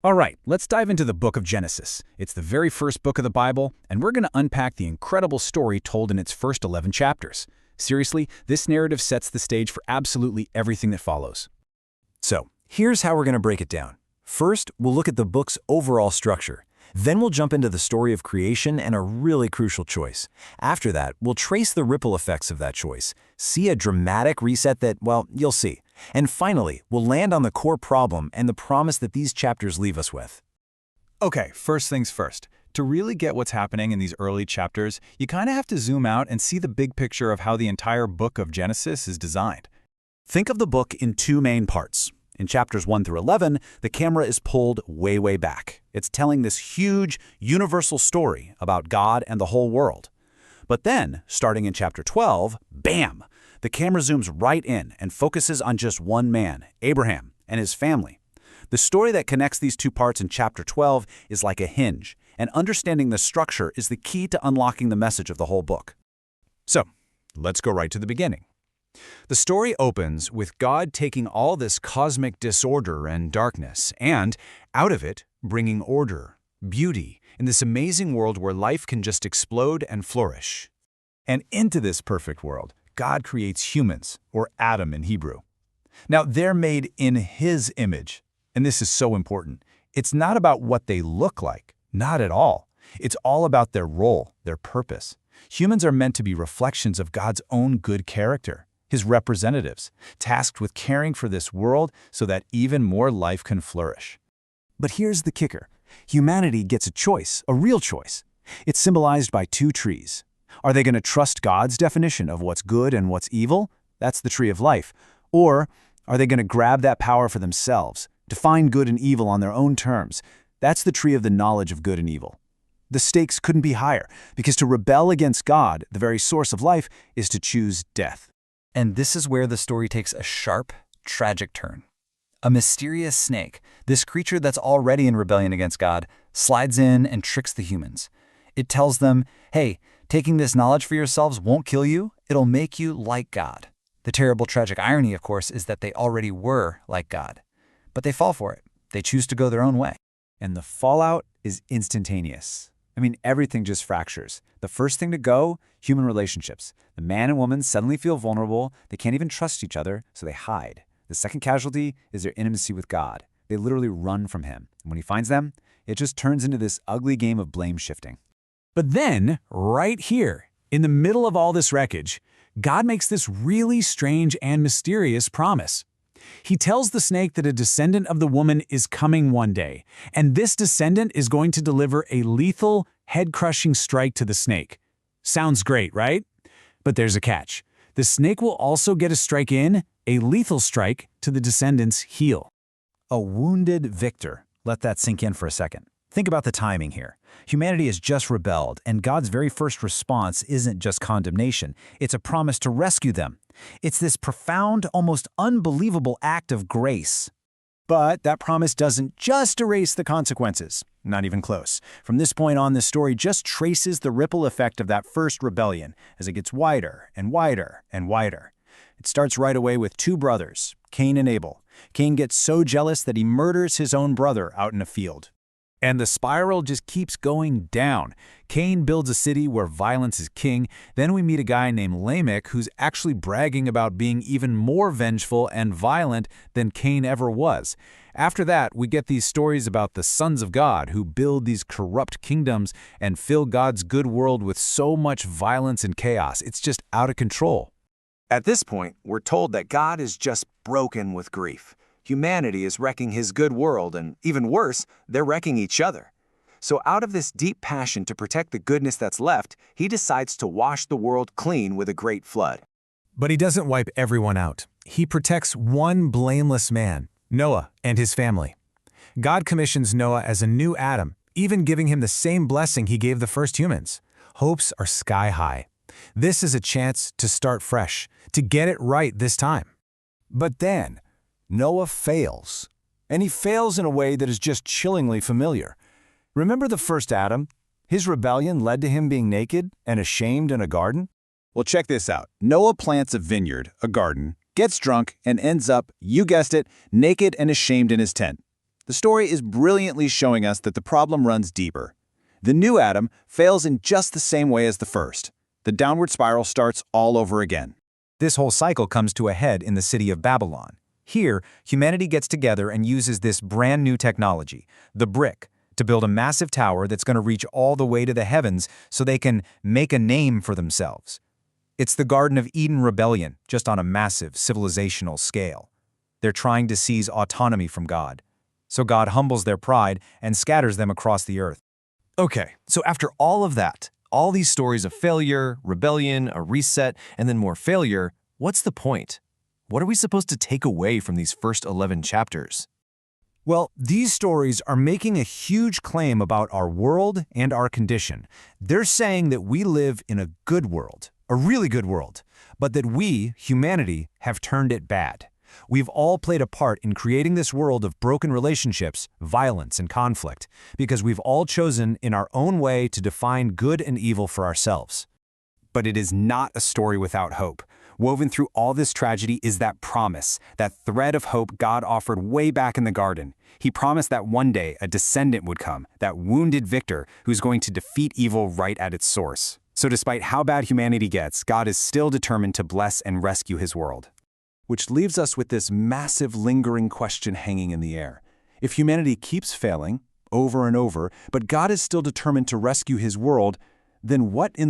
All right, let's dive into the book of Genesis. It's the very first book of the Bible, and we're going to unpack the incredible story told in its first 11 chapters. Seriously, this narrative sets the stage for absolutely everything that follows. So, here's how we're going to break it down. First, we'll look at the book's overall structure. Then we'll jump into the story of creation and a really crucial choice. After that, we'll trace the ripple effects of that choice, see a dramatic reset that, well, you'll see. And finally, we'll land on the core problem and the promise that these chapters leave us with. Okay, first things first. To really get what's happening in these early chapters, you kind of have to zoom out and see the big picture of how the entire book of Genesis is designed. Think of the book in two main parts. In chapters 1 through 11, the camera is pulled way back. It's telling this huge, universal story about God and the whole world. But then, starting in chapter 12, bam! The camera zooms right in and focuses on just one man, Abraham, and his family. The story that connects these two parts in chapter 12 is like a hinge, and understanding the structure is the key to unlocking the message of the whole book. So, let's go right to the beginning. The story opens with God taking all this cosmic disorder and darkness and, out of it, bringing order, beauty, in this amazing world where life can just explode and flourish. And into this perfect world, God creates humans, or Adam in Hebrew. Now, they're made in His image, and this is so important. It's not about what they look like, not at all. It's all about their role, their purpose. Humans are meant to be reflections of God's own good character, His representatives, tasked with caring for this world so that even more life can flourish. But here's the kicker. Humanity gets a choice, a real choice. It's symbolized by two trees. Are they going to trust God's definition of what's good and what's evil? That's the tree of life. Or are they going to grab that power for themselves, define good and evil on their own terms? That's the tree of the knowledge of good and evil. The stakes couldn't be higher, because to rebel against God, the very source of life, is to choose death. And this is where the story takes a sharp, tragic turn. A mysterious snake, this creature that's already in rebellion against God, slides in and tricks the humans. It tells them, hey, taking this knowledge for yourselves won't kill you, it'll make you like God. The terrible, tragic irony, of course, is that they already were like God. But they fall for it. They choose to go their own way. And the fallout is instantaneous. I mean, everything just fractures. The first thing to go, human relationships. The man and woman suddenly feel vulnerable. They can't even trust each other, so they hide. The second casualty is their intimacy with God. They literally run from Him. And when He finds them, it just turns into this ugly game of blame shifting. But then, right here, in the middle of all this wreckage, God makes this really strange and mysterious promise. He tells the snake that a descendant of the woman is coming one day, and this descendant is going to deliver a lethal, head-crushing strike to the snake. Sounds great, right? But there's a catch. The snake will also get a strike in, a lethal strike, to the descendant's heel. A wounded victor. Let that sink in for a second. Think about the timing here. Humanity has just rebelled, and God's very first response isn't just condemnation. It's a promise to rescue them. It's this profound, almost unbelievable act of grace. But that promise doesn't just erase the consequences. Not even close. From this point on, the story just traces the ripple effect of that first rebellion as it gets wider and wider and wider. It starts right away with two brothers, Cain and Abel. Cain gets so jealous that he murders his own brother out in a field. And the spiral just keeps going down. Cain builds a city where violence is king. Then we meet a guy named Lamech who's actually bragging about being even more vengeful and violent than Cain ever was. After that, we get these stories about the sons of God who build these corrupt kingdoms and fill God's good world with so much violence and chaos. It's just out of control. At this point, we're told that God is just broken with grief. Humanity is wrecking His good world, and even worse, they're wrecking each other. So out of this deep passion to protect the goodness that's left, He decides to wash the world clean with a great flood. But He doesn't wipe everyone out. He protects one blameless man, Noah and his family. God commissions Noah as a new Adam, even giving him the same blessing He gave the first humans. Hopes are sky high. This is a chance to start fresh, to get it right this time. But then, Noah fails. And he fails in a way that is just chillingly familiar. Remember the first Adam? His rebellion led to him being naked and ashamed in a garden? Well, check this out. Noah plants a vineyard, a garden, gets drunk, and ends up, you guessed it, naked and ashamed in his tent. The story is brilliantly showing us that the problem runs deeper. The new Adam fails in just the same way as the first. The downward spiral starts all over again. This whole cycle comes to a head in the city of Babylon. Here, humanity gets together and uses this brand new technology, the brick, to build a massive tower that's going to reach all the way to the heavens so they can make a name for themselves. It's the Garden of Eden rebellion, just on a massive civilizational scale. They're trying to seize autonomy from God. So God humbles their pride and scatters them across the earth. Okay, so after all of that, all these stories of failure, rebellion, a reset, and then more failure, what's the point? What are we supposed to take away from these first 11 chapters? Well, these stories are making a huge claim about our world and our condition. They're saying that we live in a good world, a really good world, but that we, humanity, have turned it bad. We've all played a part in creating this world of broken relationships, violence, and conflict, because we've all chosen in our own way to define good and evil for ourselves. But it is not a story without hope. Woven through all this tragedy is that promise, that thread of hope God offered way back in the garden. He promised that one day a descendant would come, that wounded victor who's going to defeat evil right at its source. So despite how bad humanity gets, God is still determined to bless and rescue his world. Which leaves us with this massive lingering question hanging in the air. If humanity keeps failing, over and over, but God is still determined to rescue his world, then what in